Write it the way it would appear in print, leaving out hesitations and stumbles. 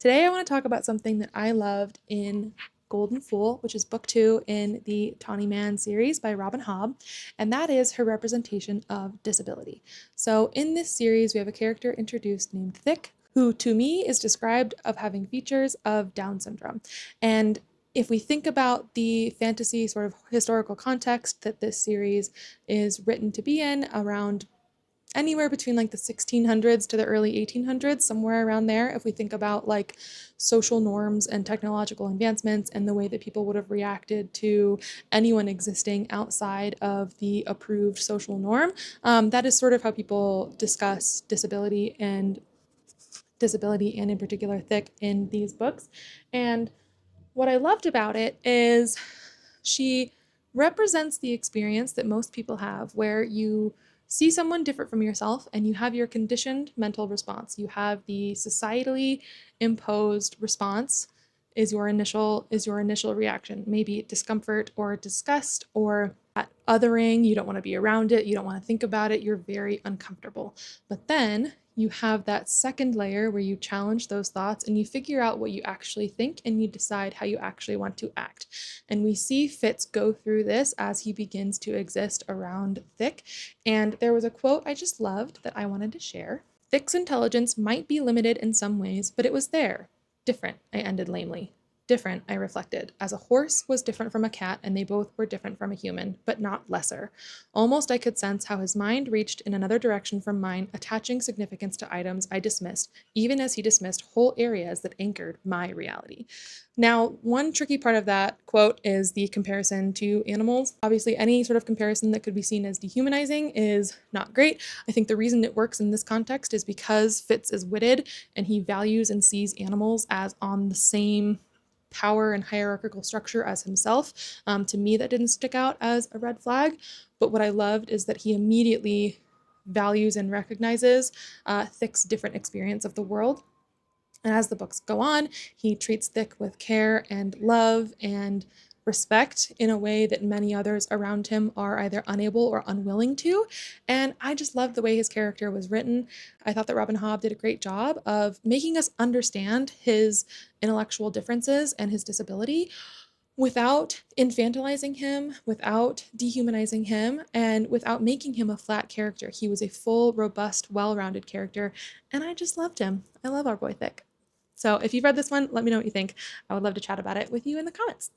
Today I want to talk about something that I loved in Golden Fool, which is book 2 in the Tawny Man series by Robin Hobb, and that is her representation of disability. So in this series, we have a character introduced named Thick, who to me is described of having features of Down syndrome. And if we think about the fantasy sort of historical context that this series is written to be in around anywhere between like the 1600s to the early 1800s, somewhere around there, if we think about like social norms and technological advancements and the way that people would have reacted to anyone existing outside of the approved social norm. That is sort of how people discuss disability and in particular Thick in these books. And what I loved about it is she represents the experience that most people have where you see someone different from yourself and you have your conditioned mental response. You have the societally imposed response is your initial reaction, maybe discomfort or disgust or othering. You don't want to be around it, you don't want to think about it, you're very uncomfortable. But then you have that second layer where you challenge those thoughts and you figure out what you actually think and you decide how you actually want to act. And we see Fitz go through this as he begins to exist around Thick. And there was a quote I just loved that I wanted to share. Thick's intelligence might be limited in some ways, but it was there. Different, I ended lamely. Different, I reflected, as a horse was different from a cat and they both were different from a human, but not lesser. Almost I could sense how his mind reached in another direction from mine, attaching significance to items I dismissed, even as he dismissed whole areas that anchored my reality. Now, one tricky part of that quote is the comparison to animals. Obviously, any sort of comparison that could be seen as dehumanizing is not great. I think the reason it works in this context is because Fitz is witted and he values and sees animals as on the same power and hierarchical structure as himself. To me, that didn't stick out as a red flag. But what I loved is that he immediately values and recognizes Thick's different experience of the world. And as the books go on, he treats Thick with care and love and respect in a way that many others around him are either unable or unwilling to. And I just loved the way his character was written. I thought that Robin Hobb did a great job of making us understand his intellectual differences and his disability without infantilizing him, without dehumanizing him, and without making him a flat character. He was a full, robust, well-rounded character, and I just loved him. I love our boy Thick. So if you've read this one, let me know what you think. I would love to chat about it with you in the comments.